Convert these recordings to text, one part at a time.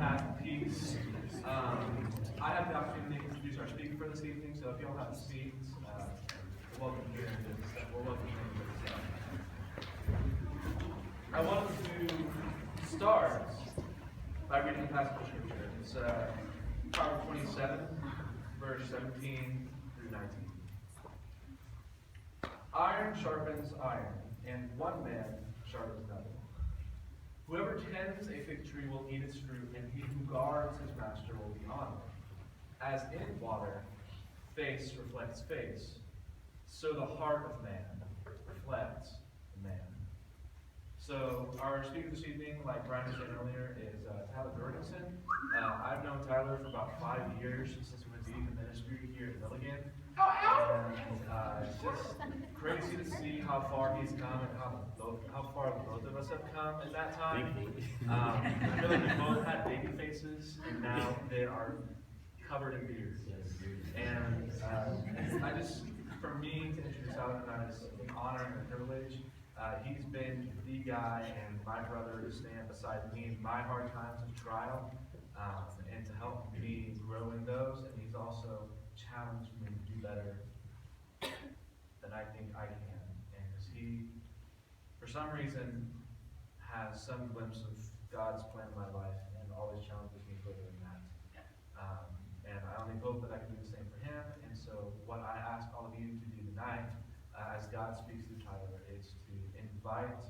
path of peace. I have the opportunity to introduce our speaker for this evening, so if you all have seats, welcome here. We're welcome here. I wanted to start by reading a passage of scripture. It's Proverbs 27, verse 17 through 19. Iron sharpens iron, and one man sharpens another. Whoever tends a fig tree will eat its fruit, and he who guards his master will be honored. As in water, face reflects face, so the heart of man reflects man. So our speaker this evening, like Brian was saying earlier, is Tyler Jorgensen. I've known Tyler for about 5 years since we went to youth ministry here at Milligan. And it's just crazy to see how far he's come and how far both of us have come in that time. I feel like we both had baby faces, and now they are covered in beards. And for me to introduce Tyler tonight is an honor and a privilege. He's been the guy and my brother to stand beside me in my hard times of trial and to help me grow in those. And he's also challenged me to do better than I think I can. And he, for some reason, has some glimpse of God's plan in my life and always challenges me further than that. And I only hope that I can do the same for him. And so what I ask all of you to do tonight, as God speaks through Tyler, is to invite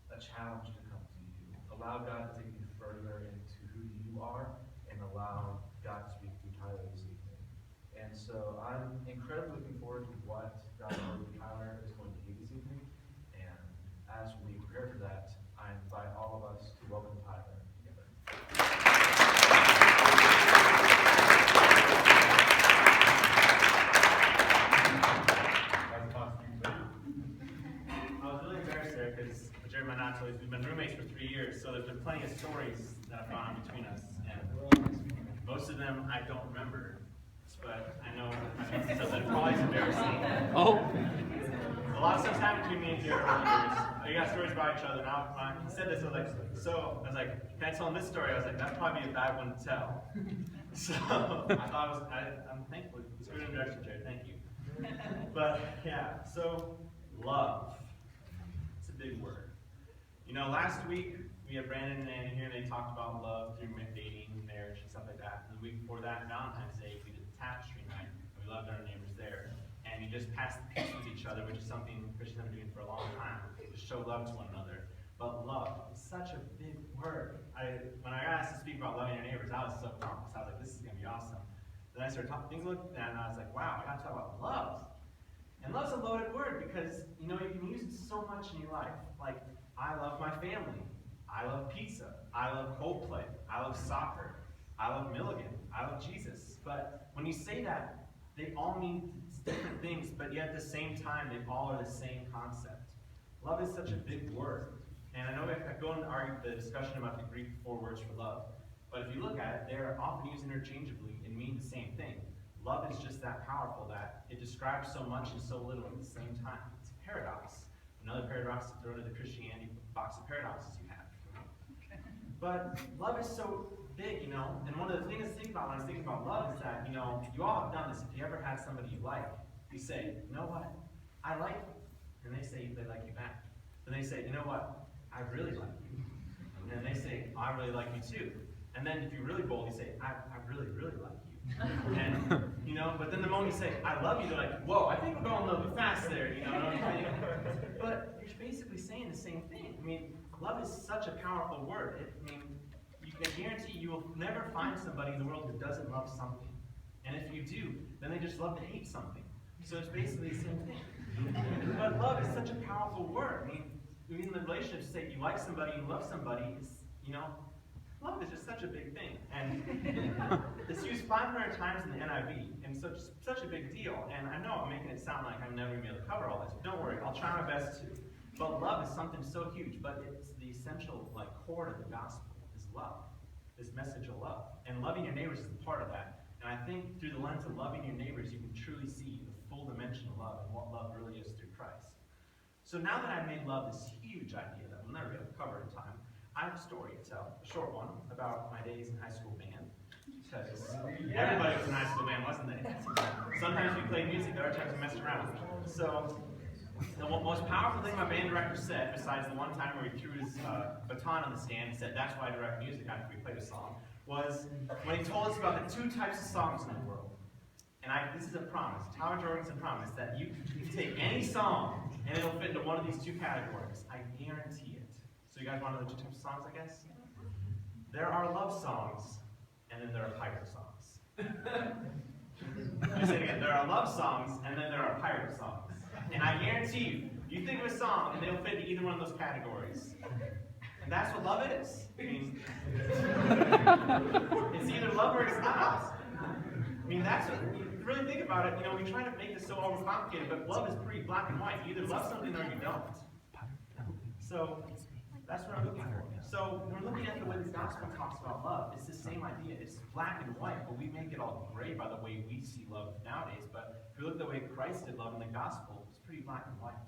a challenge to come to you. Allow God to take you further into who you are, and allow God to speak through Tyler this evening. And so I'm incredibly looking forward to what God's word through Tyler is going to do this evening. And as we prepare for that, I invite all of us to welcome Tyler together. We've been roommates for 3 years, so there's been plenty of stories that have gone on between us, and most of them I don't remember, but I know stuff that probably is embarrassing. Oh. A lot of stuff's happened between me and Jared over the years. We got stories about each other. Now, when he said this, I was like, can I tell him this story? I was like, that'd probably be a bad one to tell. So I thought I'm thankful. It's a good introduction, Jared. Thank you. But yeah, so love. It's a big word. You know, last week we had Brandon and Annie here, and they talked about love through dating, marriage, and stuff like that. And the week before that, Valentine's Day, we did the tapestry night, and we loved our neighbors there. And we just passed the peace with each other, which is something Christians have been doing for a long time, to show love to one another. But love is such a big word. When I got asked to speak about loving your neighbors, I was so pumped. I was like, this is going to be awesome. Then I started talking, things looked at, and I was like, wow, I got to talk about love. And love's a loaded word because, you know, you can use it so much in your life. Like, I love my family. I love pizza. I love Coldplay. I love soccer. I love Milligan. I love Jesus. But when you say that, they all mean different things, but yet at the same time, they all are the same concept. Love is such a big word. And I know I go and argue the discussion about the Greek 4 words for love. But if you look at it, they're often used interchangeably and mean the same thing. Love is just that powerful that it describes so much and so little at the same time. It's a paradox. Another paradox to throw into the Christianity box of paradoxes you have. But love is so big, you know, and one of the things to think about when I was thinking about love is that, you know, you all have done this. If you ever had somebody you like, you say, you know what, I like you. And they say they like you back. Then they say, you know what, I really like you. And then they say, I really like you too. And then if you're really bold, you say, I really, really like you. And, you know, but then the moment you say, I love you, they're like, whoa, I think we're going a little bit fast there, you know what I mean? But you're basically saying the same thing. I mean, love is such a powerful word. You can guarantee you will never find somebody in the world who doesn't love something. And if you do, then they just love to hate something. So it's basically the same thing. But love is such a powerful word. I mean, in the relationship, say you like somebody, you love somebody, it's, you know, love is just such a big thing. And it's used 500 times in the NIV, and such a big deal. And I know I'm making it sound like I'm never going to be able to cover all this. Don't worry, I'll try my best to. But love is something so huge, but it's the essential core to the gospel is love, this message of love. And loving your neighbors is a part of that. And I think through the lens of loving your neighbors, you can truly see the full dimension of love and what love really is through Christ. So now that I've made love this huge idea that we'll never be able to cover in time, I have a story to tell, a short one, about my days in high school band. Because everybody was in high school band, wasn't they? Sometimes we played music, there are times we messed around. So, the most powerful thing my band director said, besides the one time where he threw his baton on the stand and said, "That's why I direct music," after we played a song, was when he told us about the two types of songs in the world. And this is a promise, Tyler Jorgensen promised, that you can take any song and it'll fit into one of these two categories. I guarantee it. So you guys want to know the two types of songs, I guess? There are love songs, and then there are pirate songs. Let me say it again. There are love songs, and then there are pirate songs. And I guarantee you think of a song, and they'll fit into either one of those categories. And that's what love is. I mean, it's either love or it's not. I mean, that's what, if you really think about it, we try to make this so overcomplicated, but love is pretty black and white. You either love something or you don't. So, that's what I'm looking for. So, we're looking at the way the gospel talks about love. It's the same idea. It's black and white, but we make it all gray by the way we see love nowadays. But if you look at the way Christ did love in the gospel, it's pretty black and white.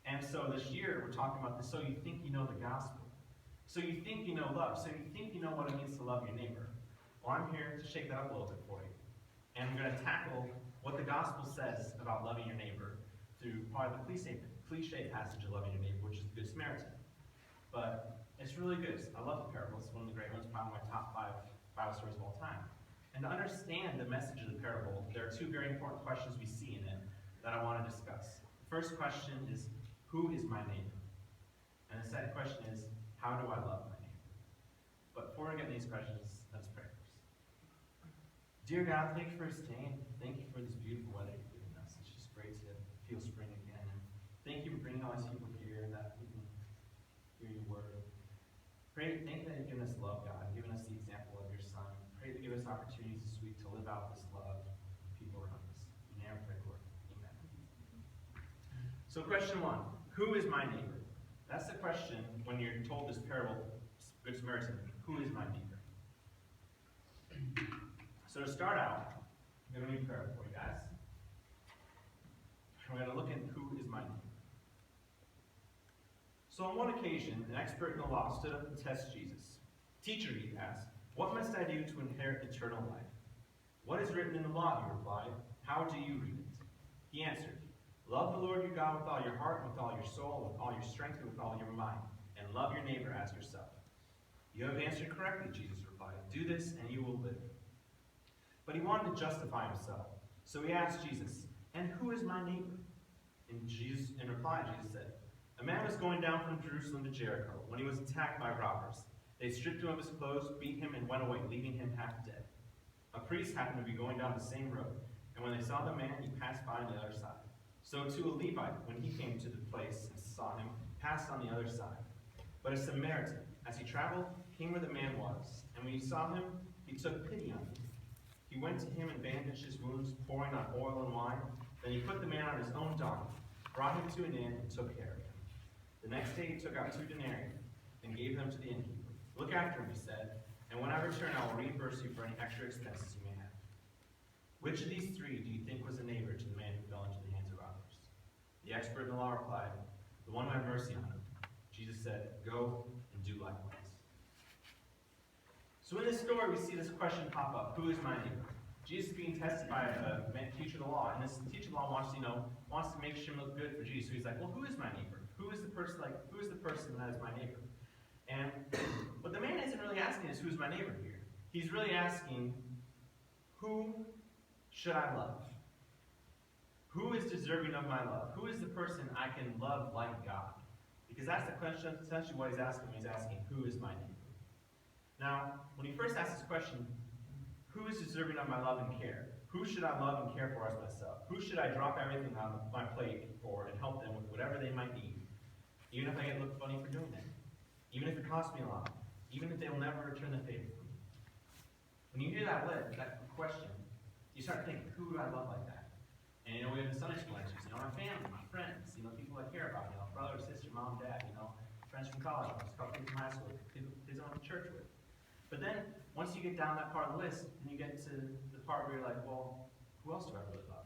And so this year, we're talking about this, so you think you know the gospel. So you think you know love. So you think you know what it means to love your neighbor. Well, I'm here to shake that up a little bit for you. And we're going to tackle what the gospel says about loving your neighbor through part of the cliche passage of loving your neighbor, which is the Good Samaritan. But it's really good. I love the parable. It's one of the great ones, probably my top 5 Bible stories of all time. And to understand the message of the parable, there are 2 very important questions we see in it that I want to discuss. The first question is, who is my neighbor? And the second question is, how do I love my neighbor? But before we get into these questions, let's pray first. Dear God, thank you for this day, and thank you for this beautiful weather you've given us. It's just great to feel spring again. And thank you for bringing all these people here that we can hear your word. Pray, thank you that you've given us love, God, and given us the example of your Son. Pray that you give us opportunities this week to live out this love with people around us. In your name, I pray, Lord. Amen. So question 1, who is my neighbor? That's the question when you're told this parable, Good Samaritan, who is my neighbor? So to start out, I'm going to read a parable for you guys. We're going to look at who is my neighbor. So on one occasion, an expert in the law stood up to test Jesus. "Teacher," he asked, "what must I do to inherit eternal life?" "What is written in the law?" he replied. "How do you read it?" He answered, "Love the Lord your God with all your heart, with all your soul, with all your strength, and with all your mind, and love your neighbor as yourself." "You have answered correctly," Jesus replied. "Do this, and you will live." But he wanted to justify himself. So he asked Jesus, "And who is my neighbor?" In reply, Jesus said, "A man was going down from Jerusalem to Jericho when he was attacked by robbers. They stripped him of his clothes, beat him, and went away, leaving him half dead. A priest happened to be going down the same road, and when they saw the man, he passed by on the other side. So too a Levite, when he came to the place and saw him, passed on the other side. But a Samaritan, as he traveled, came where the man was, and when he saw him, he took pity on him. He went to him and bandaged his wounds, pouring on oil and wine. Then he put the man on his own donkey, brought him to an inn, and took care of him. The next day he took out 2 denarii and gave them to the innkeeper. 'Look after him,' he said, 'and when I return I will reimburse you for any extra expenses you may have.' Which of these 3 do you think was a neighbor to the man who fell into the hands of robbers?" The expert in the law replied, "The one who had mercy on him." Jesus said, "Go and do likewise." So in this story, we see this question pop up: who is my neighbor? Jesus is being tested by a teacher of the law, and this teacher of the law wants to make sure him look good for Jesus. So he's like, "Well, who is my neighbor? Who is the person that is my neighbor?" And what the man isn't really asking is, who's my neighbor here? He's really asking, who should I love? Who is deserving of my love? Who is the person I can love like God? Because that's the question, essentially what he's asking. He's asking, who is my neighbor? Now, when he first asked this question, who is deserving of my love and care? Who should I love and care for as myself? Who should I drop everything on my plate for and help them with whatever they might need? Even if I get looked funny for doing that. Even if it costs me a lot. Even if they will never return the favor from me. When you hear that question, you start thinking, who do I love like that? And we have the Sunday school answers, my family, my friends, people I care about, brother, sister, mom, dad, friends from college, a couple kids from high school, kids I went to church with. But then, once you get down that part of the list, then you get to the part where you're like, well, who else do I really love?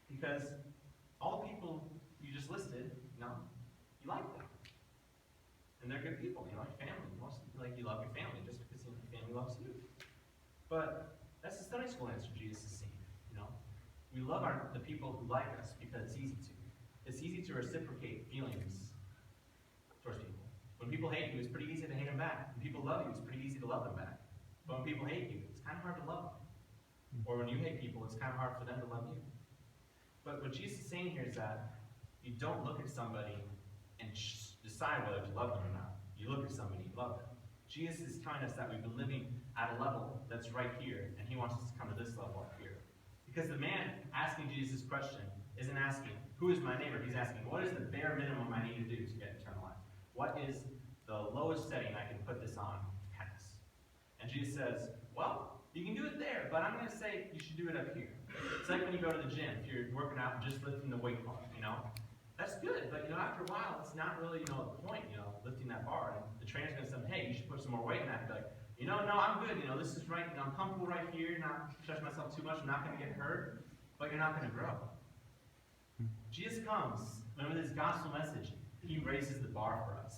Because all the people you just listed, you like them. And they're good people, you know, like family. You love your family just because your family loves you. But that's the Sunday school answer Jesus is saying, you know. We love the people who like us because it's easy to. It's easy to reciprocate feelings towards people. When people hate you, it's pretty easy to hate them back. When people love you, it's pretty easy to love them back. But when people hate you, it's kind of hard to love them. Or when you hate people, it's kind of hard for them to love you. But what Jesus is saying here is that you don't look at somebody and decide whether to love them or not. You look at somebody and love them. Jesus is telling us that we've been living at a level that's right here, and he wants us to come to this level up here. Because the man asking Jesus this question isn't asking, who is my neighbor? He's asking, what is the bare minimum I need to do to get eternal life? What is the lowest setting I can put this on pass? And Jesus says, well, you can do it there, but I'm going to say you should do it up here. It's like when you go to the gym, if you're working out and just lifting the weight bar, you know? That's good, but you know, after a while, it's not really, the point, lifting that bar. And the trainer's going to say, hey, you should put some more weight in that. Be like, no, I'm good, this is right, I'm comfortable right here, not stretching myself too much, I'm not going to get hurt, but you're not going to grow. Jesus comes, and with his gospel message, he raises the bar for us.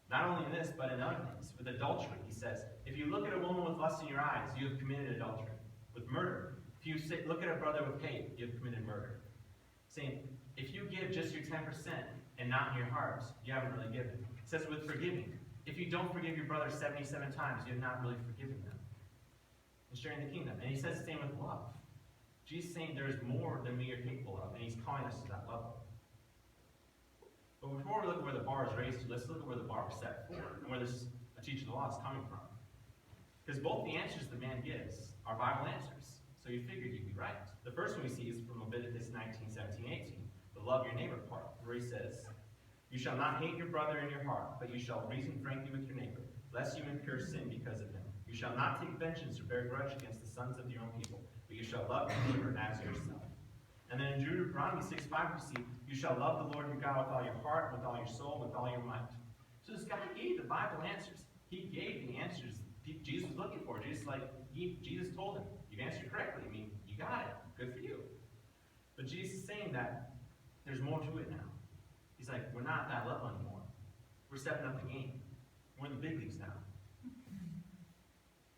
Not only in this, but in other things. With adultery, he says, if you look at a woman with lust in your eyes, you have committed adultery. With murder, if you look at a brother with hate, you have committed murder. Saying, if you give just your 10% and not in your heart, you haven't really given. It says with forgiving, if you don't forgive your brother 77 times, you have not really forgiven them. And sharing the kingdom. And he says the same with love. Jesus is saying there's more than we are capable of, and he's calling us to that level. But before we look at where the bar is raised to, let's look at where the bar was set for, and where this teaching of the law is coming from. Because both the answers the man gives are Bible answers. So you figured you'd be right. The first one we see is from Leviticus 19, 17, 18. The love your neighbor part, where he says, you shall not hate your brother in your heart, but you shall reason frankly with your neighbor, lest you incur sin because of him. You shall not take vengeance or bear grudge against the sons of your own people, but you shall love your neighbor as yourself. And then in Deuteronomy 6:5 we see, you shall love the Lord your God with all your heart, with all your soul, with all your might. So this guy gave the Bible answers. He gave the answers Jesus was looking for. Jesus told him, you've answered correctly. I mean, you got it. Good for you. But Jesus is saying that there's more to it now. He's like, we're not at that level anymore. We're stepping up the game. We're in the big leagues now.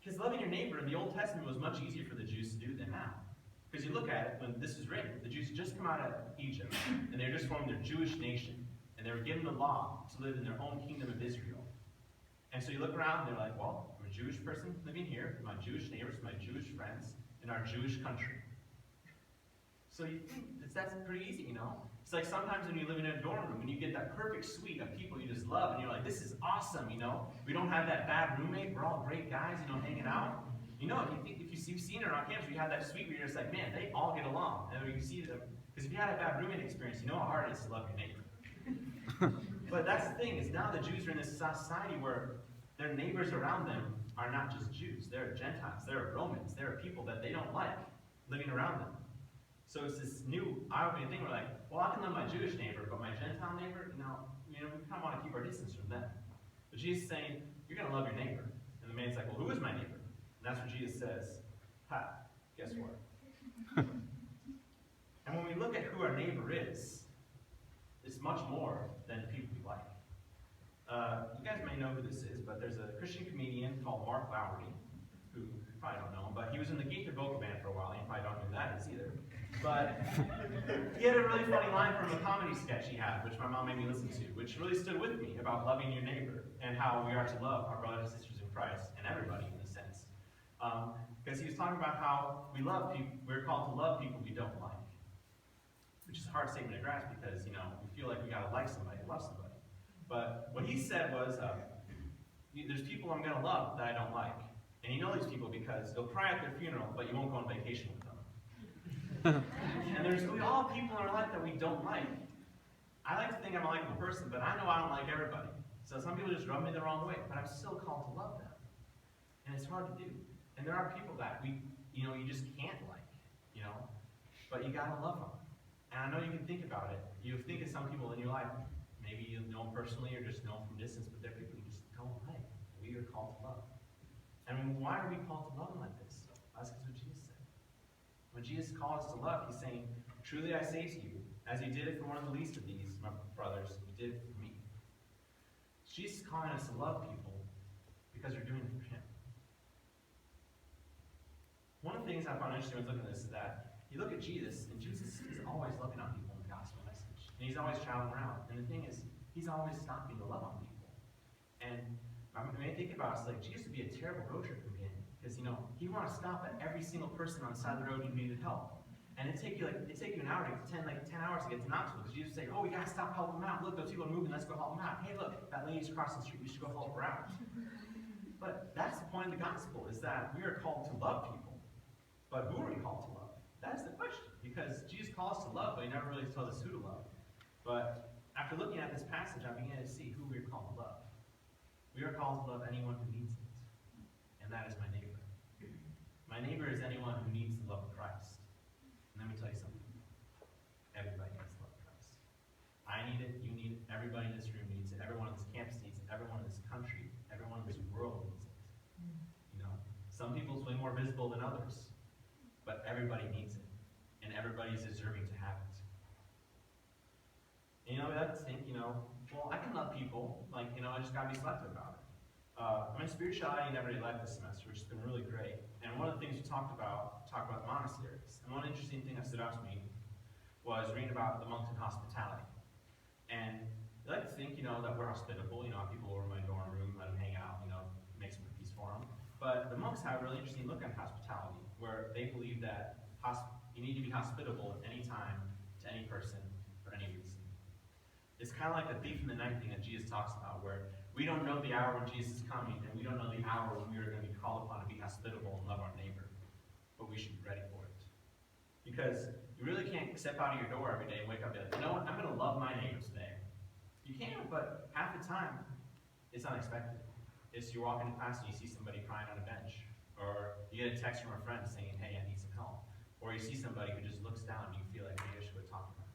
Because loving your neighbor in the Old Testament was much easier for the Jews to do than now. Because you look at it, when this was written, the Jews had just come out of Egypt, and they were just forming their Jewish nation, and they were given the law to live in their own kingdom of Israel. And so you look around, and they're like, well, I'm a Jewish person living here, my Jewish neighbors, my Jewish friends, in our Jewish country. So you think that's pretty easy, It's like sometimes when you live in a dorm room, and you get that perfect suite of people you just love, and you're like, this is awesome, We don't have that bad roommate, we're all great guys, hanging out. If you've seen it on campus, we have that suite where you're just like, man, they all get along. And you see them, because if you had a bad roommate experience, you know how hard it is to love your neighbor. But that's the thing, is now the Jews are in this society where their neighbors around them are not just Jews. They're Gentiles, they're Romans, they're people that they don't like living around them. So it's this new eye-opening thing. We're like, well, I can love my Jewish neighbor, but my Gentile neighbor, we kind of want to keep our distance from them. But Jesus is saying, you're going to love your neighbor. And the man's like, well, who is my neighbor? And that's what Jesus says. Guess what? And when we look at who our neighbor is, it's much more than the people we like. You guys may know who this is, but there's a Christian comedian called Mark Lowry, who you probably don't know him, but he was in the Gaither Vocal Band for a while. You probably don't know who that is either. But he had a really funny line from a comedy sketch he had, which my mom made me listen to, which really stood with me about loving your neighbor and how we are to love our brothers and sisters in Christ and everybody in a sense. Because he was talking about how we're called to love people we don't like, which is a hard statement to grasp because we feel like we gotta like somebody, love somebody. But what he said was, there's people I'm gonna love that I don't like, and you know these people because they'll cry at their funeral, but you won't go on vacation with them. And there's all people in our life that we don't like. I like to think I'm a likable person, but I know I don't like everybody. So some people just rub me the wrong way, but I'm still called to love them. And it's hard to do. And there are people that you just can't like, but you gotta love them. And I know you can think about it. You think of some people in your life, maybe you know them personally or just know them from distance, but they're people you just don't like. We are called to love. And why are we called to love them like this? That's because what Jesus said. When Jesus calls us to love, he's saying, truly I say to you, as you did it for one of the least of these, my brothers, you did it for me. Jesus is calling us to love people because we're doing it for him. One of the things I found interesting when looking at this is that you look at Jesus, and Jesus is always loving on people in the gospel message. And he's always traveling around. And the thing is, he's always stopping to love on people. And I mean, think about it, it's like Jesus would be a terrible road trip companion. Because, he would want to stop at every single person on the side of the road who needed help. And it'd take you an hour to 10 hours to get to Knoxville. Because you just say, oh, we got to stop, help them out. Look, those people are moving, let's go help them out. Hey, look, that lady's crossing the street, we should go help her out. But that's the point of the gospel, is that we are called to love people. But who are we called to love? That's the question. Because Jesus calls us to love, but he never really told us who to love. But after looking at this passage, I began to see who we are called to love. We are called to love anyone who needs it. And that is my neighbor. My neighbor is anyone who needs the love of Christ. And let me tell you something. Everybody needs the love of Christ. I need it, you need it, everybody in this room needs it, everyone on this campus needs it, everyone in this country, everyone in this world needs it. Some people it's way more visible than others. But everybody needs it. And everybody's deserving to have it. And we like to think, well, I can love people. I just got to be selective about it. I'm in spirituality and every life this semester, which has been really great. And one of the things we talked about monasteries. And one interesting thing that stood out to me was reading about the monks in hospitality. And I like to think, that we're hospitable. People over my dorm room, let them hang out, make some cookies for them. But the monks have a really interesting look at hospitality, where they believe that you need to be hospitable at any time to any person for any reason. It's kind of like the thief in the night thing that Jesus talks about, where we don't know the hour when Jesus is coming, and we don't know the hour when we are going to be called upon to be hospitable and love our neighbor. But we should be ready for it. Because you really can't step out of your door every day and wake up and be like, you know what, I'm going to love my neighbor today. You can, but half the time, it's unexpected. It's you're walking to class and you see somebody crying on a bench. Or you get a text from a friend saying, hey, I need some help. Or you see somebody who just looks down and you feel like maybe I should go talk to them.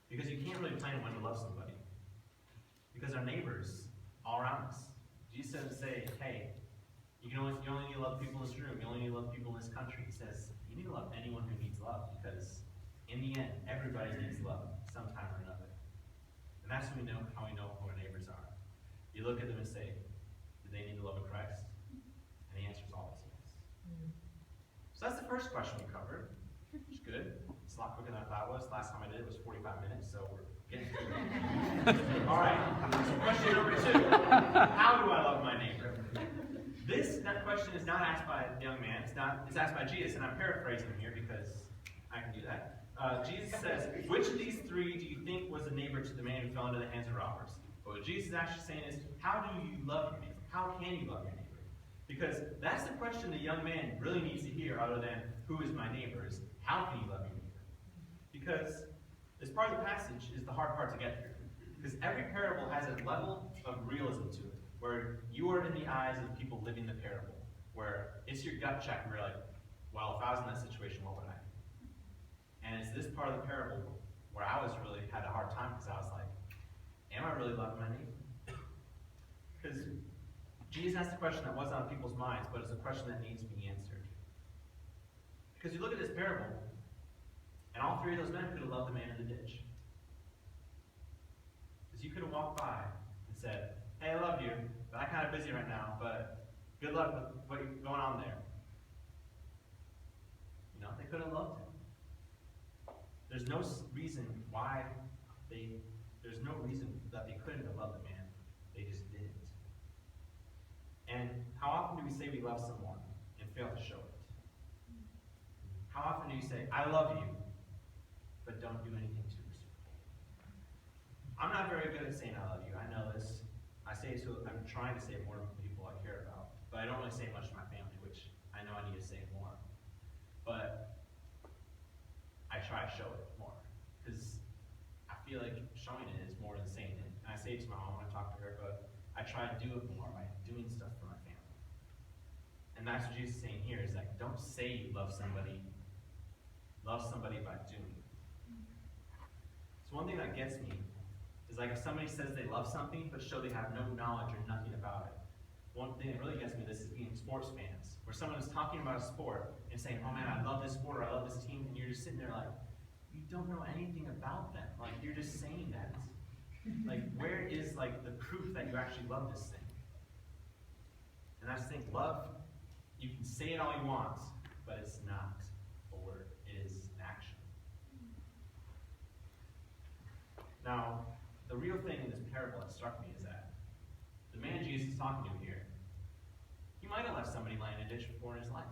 Because you can't really plan when to love somebody. Because our neighbors all around us. Jesus doesn't say, hey, you only need to love people in this room. You only need to love people in this country. He says, you need to love anyone who needs love. Because in the end, everybody needs love sometime or another. And that's how we know who our neighbors are. You look at them and say, do they need the love of Christ? And the answer is always yes. So that's the first question we covered, which is good. It's a lot quicker than I thought it was. Last time I did it was 45 minutes, so we're getting through it. All right, so question number 2. How do I love my neighbor? That question is not asked by a young man. It's asked by Jesus, and I'm paraphrasing him here because I can do that. Jesus says, which of these 3 do you think was a neighbor to the man who fell into the hands of robbers? But what Jesus is actually saying is, how do you love your neighbor? How can you love your neighbor? Because that's the question the young man really needs to hear, other than, who is my neighbor, is how can you love your neighbor? Because this part of the passage is the hard part to get through. Because every parable has a level of realism to it, where you are in the eyes of the people living the parable, where it's your gut check, where you're like, well, if I was in that situation, what would I do? And it's this part of the parable where I had a hard time, because I was like, am I really loving my neighbor? Because Jesus asked a question that wasn't on people's minds, but it's a question that needs to be answered. Because you look at this parable, and all 3 of those men could have loved the man in the ditch. Because you could have walked by and said, hey, I love you, but I'm kind of busy right now, but good luck with what's going on there. They could have loved him. There's no reason that they couldn't have loved the man. They just didn't. And how often do we say we love someone and fail to show it? How often do you say, I love you, but don't do anything to reciprocate? I'm not very good at saying I love you. I know this. I'm trying to say it more to people I care about. But I don't really say much to my family, which I know I need to say more. But I try to show it more. Because I feel like showing it is more than saying it. And I say it to my mom when I talk to her, but I try to do it more by doing stuff for my family. And that's what Jesus is saying here, is like, don't say you love somebody. Love somebody by doing. So one thing that gets me is like if somebody says they love something, but show they have no knowledge or nothing about it. One thing that really gets me, this is being sports fans, where someone is talking about a sport and saying, oh man, I love this sport, or I love this team, and you're just sitting there like, you don't know anything about them. Like, you're just saying that. Like, where is like the proof that you actually love this thing? And I just think love, you can say it all you want, but it's not a word. It is an action. Now, the real thing in this parable that struck me is that the man Jesus is talking to here, he might have left somebody lying in a ditch before in his life.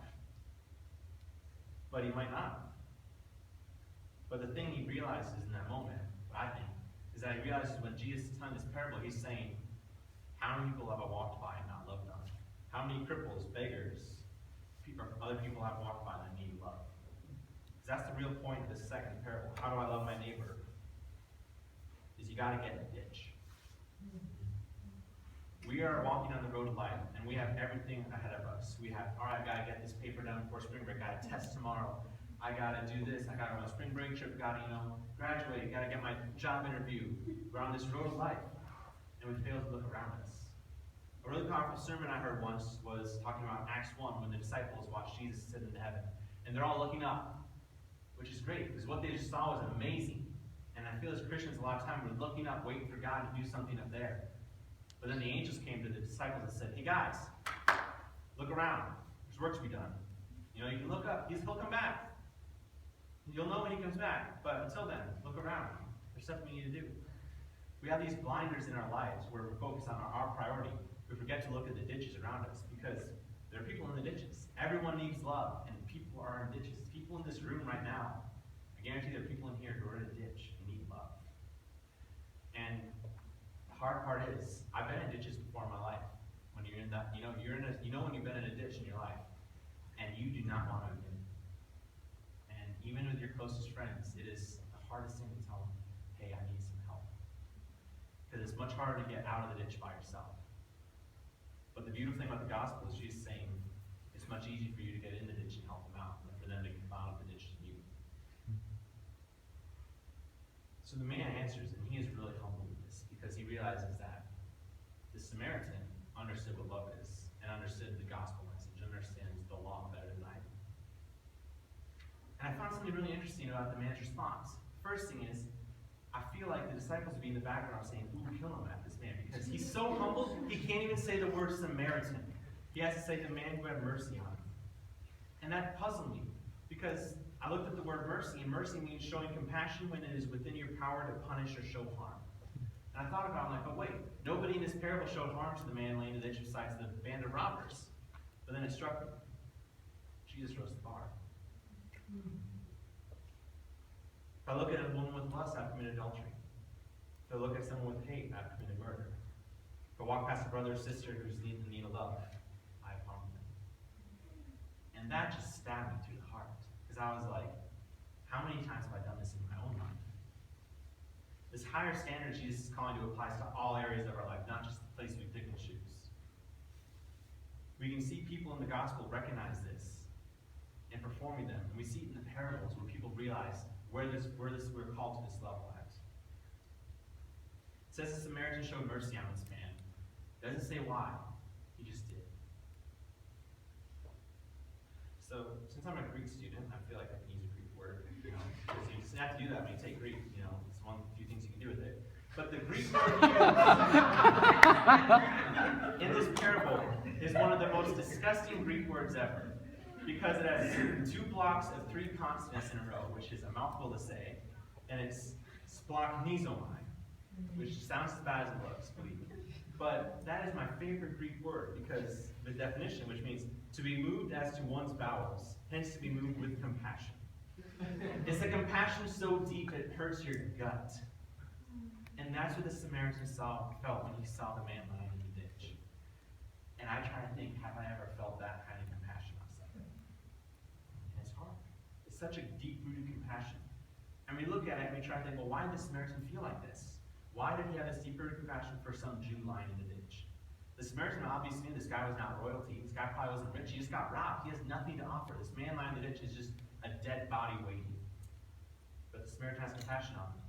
But he might not. But the thing he realizes in that moment, what I think, is that he realizes when Jesus is telling this parable, he's saying, how many people have I walked by and not loved on? How many cripples, beggars, other people have walked by that need love? Because that's the real point of this second parable. How do I love my neighbor? Is you got to get in the ditch. We are walking on the road of life, and we have everything ahead of us. We have, all right, I got to get this paper done before spring break. I got a test tomorrow. I got to do this. I got to go on a spring break trip. Got to, graduate. Got to get my job interview. We're on this road of life, and we fail to look around us. A really powerful sermon I heard once was talking about Acts 1 when the disciples watched Jesus sit into heaven. And they're all looking up, which is great, because what they just saw was amazing. And I feel as Christians a lot of time we're looking up, waiting for God to do something up there. But then the angels came to the disciples and said, hey guys, look around. There's work to be done. You can look up. He'll come back. You'll know when he comes back. But until then, look around. There's stuff we need to do. We have these blinders in our lives where we're focused on our priority. We forget to look at the ditches around us because there are people in the ditches. Everyone needs love, and people are in ditches. People in this room right now, I guarantee there are people in here who are in a ditch and need love. And the hard part is, I've been in ditches before in my life. When you're in that, when you've been in a ditch in your life, and you do not want to admit it. And even with your closest friends, it is the hardest thing to tell them, hey, I need some help. Because it's much harder to get out of the ditch by yourself. But the beautiful thing about the gospel is Jesus saying it's much easier for you to get in the ditch and help them out than for them to come out of the ditch to you. So the man answers, and he is really humble with this because he realizes that the Samaritan understood what love is and understood the gospel message, understands the law better than I do. And I found something really interesting about the man's response. First thing is, I feel like the disciples would be in the background saying, ooh, kill him at this man, because he's so humble, he can't even say the word Samaritan. He has to say the man who had mercy on him. And that puzzled me, because I looked at the word mercy, and mercy means showing compassion when it is within your power to punish or show harm. And I thought about it, I'm like, but wait, nobody in this parable showed harm to the man laying in the ditch besides the band of robbers. But then it struck me. Jesus rose the bar. If I look at a woman with lust, I've committed adultery. If I look at someone with hate, I've committed murder. If I walk past a brother or sister who's in need of love, I've harmed them. And that just stabbed me through the heart. Because I was like, how many times have I done this in my own life? This higher standard Jesus is calling to applies to all areas of our life, not just the place we pick and choose. We can see people in the gospel recognize this and performing them. And we see it in the parables where people realize we're called to this level at. It says the Samaritan showed mercy on this man. It doesn't say why. He just did. So, since I'm a Greek student, I feel like I can use a Greek word, because you just have to do that when you take Greek, it's one of the few things you can do with it. But the Greek word used in this parable is one of the most disgusting Greek words ever, because it has 2 blocks of 3 consonants in a row, which is a mouthful to say, and it's splachnizomai, which sounds as bad as it looks, believe me. But that is my favorite Greek word, because the definition, which means to be moved as to one's bowels, hence to be moved with compassion. It's a compassion so deep it hurts your gut. And that's what the Samaritan felt when he saw the man lying in the ditch. And I try to think, have I ever felt that kind of compassion on something? And it's hard. It's such a deep-rooted compassion. And we look at it and we try to think, well, why did the Samaritan feel like this? Why did he have this deep-rooted compassion for some Jew lying in the ditch? The Samaritan obviously knew this guy was not royalty. This guy probably wasn't rich. He just got robbed. He has nothing to offer. This man lying in the ditch is just a dead body waiting. But the Samaritan has compassion on him.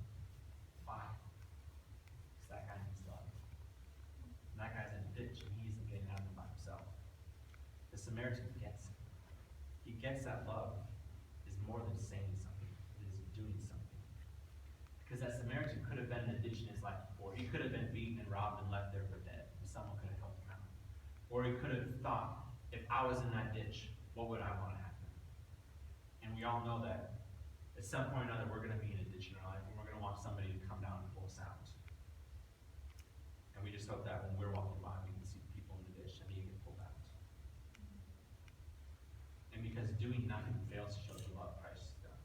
Why? Because that guy needs love. And that guy's in a ditch and he isn't getting out of it by himself. The Samaritan gets it. He gets that love is more than saying something. It is doing something. Because that Samaritan could have been in a ditch in his life before. He could have been beaten and robbed and left there for dead, and someone could have helped him out. Or he could have thought, if I was in that ditch, what would I want to happen? And we all know that at some point or another, we're going to be in a ditch in our life, and we're going to want somebody to come down and pull us out. And we just hope that when we're walking by, we can see people in the ditch and they get pulled out. And because doing nothing fails to show the love Christ has done.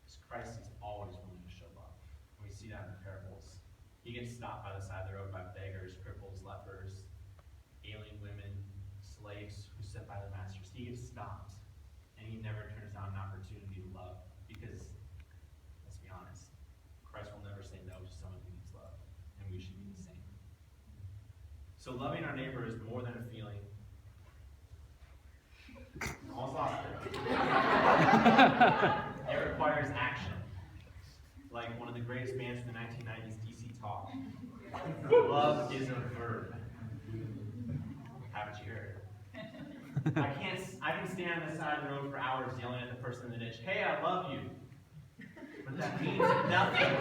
Because Christ is always willing to show love. And we see that in the parables. He gets stopped by the side of the road by beggars, cripples, lepers, alien women, slaves who sit by their masters. He gets stopped, and he never turns down an opportunity to love. Because, let's be honest, Christ will never say no to someone who needs love, and we should be the same. So loving our neighbor is more than a feeling. Almost lost it. It requires action. Like one of the greatest bands from the 1990s, DC Talk. Love is a verb. Haven't you heard? I can stand on the side of the road for hours yelling at the person in the ditch, hey, I love you. But that means nothing.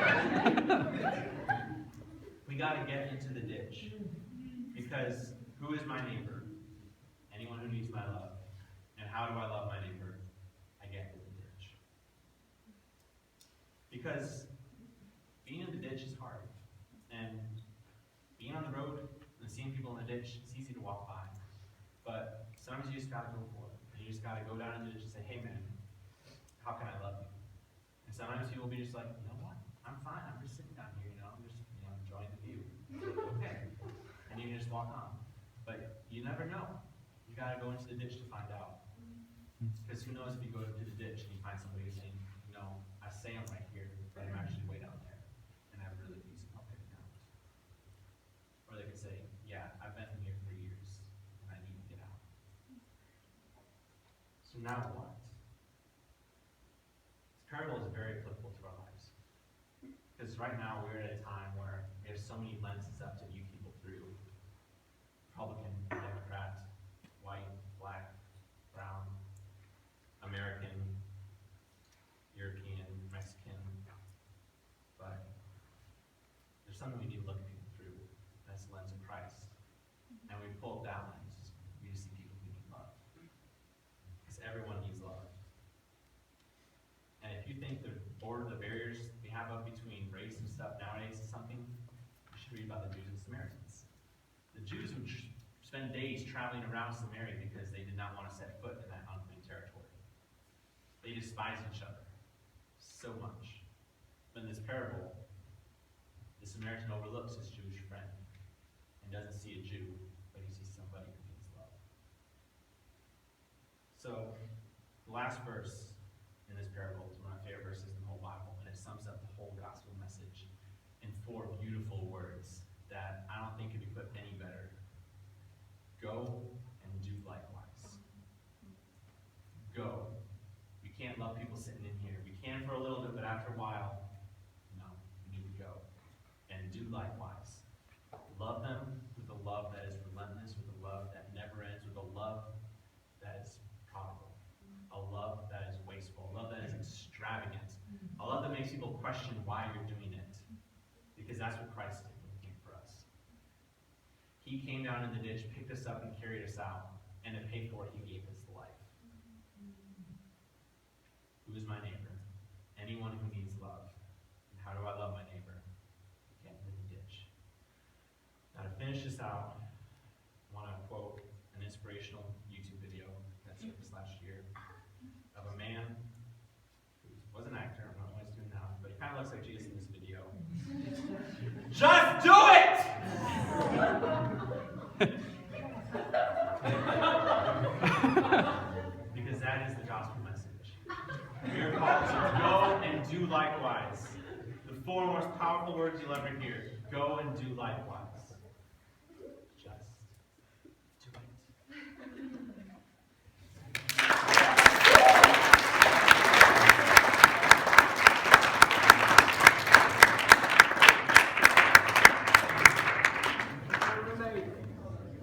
We got to get into the ditch. Because who is my neighbor? Anyone who needs my love. And how do I love my neighbor? I get to the ditch. Because being in the ditch is hard. And being on the road and seeing people in the ditch, it's easy to walk by. But sometimes you just got to go for it. And you just got to go down in the ditch and say, hey man, how can I love you? And sometimes people will be just like, you know what? I'm fine. I'm just sitting down here, I'm just enjoying the view. Okay. And you can just walk on. But you never know. You got to go into the ditch to find out. Because who knows if you go to the ditch and you find somebody saying, I say I'm right here, but I'm actually way down there. And I really need some help getting out. Or they could say, yeah, I've been here for years, and I need to get out. So now what? This parable is very applicable to our lives. Because right now we're at a time where we have so many lenses up to view people through. Republican, Democrat, white, black, brown, American, European, Mexican, but there's something we need to look at people through. That's the lens of Christ. And we pull up that lens, we just see people who need love. Because everyone needs love. And if you think the barriers we have up between race and stuff nowadays is something, you should read about the Jews and Samaritans. The Jews would spend days traveling around Samaria because they did not want to set foot in that unclean territory. They despise each other so much. But in this parable, the Samaritan overlooks his Jewish friend and doesn't see a Jew, but he sees somebody who needs love. So, the last verse in this parable is one of my favorite verses in the whole Bible, and it sums up the whole gospel message in 4 beautiful words that I don't think could be put any better. Go and do likewise. Go. We can't love people sitting in here. We can for a little bit, but after a while, no, we need to go. And do likewise. Love them with a love that is relentless, with a love that never ends, with a love that is prodigal. A love that is wasteful. A love that is extravagant. A love that makes people question why you're doing it. Because that's what Christ did when he came for us. He came down in the ditch, picked us up, and carried us out. And to pay for it, he gave his life. Who is my neighbor? Anyone who needs love. And how do I love my neighbor? Get in the ditch. Now to finish this out, I want to quote an inspirational YouTube video that surfaced last year of a man who was an actor. I don't know what he's doing now, but he kind of looks like Jesus in this video. Just do it! Because that is the gospel message. We are called to go and do likewise. The 4 most powerful words you'll ever hear. Go and do likewise.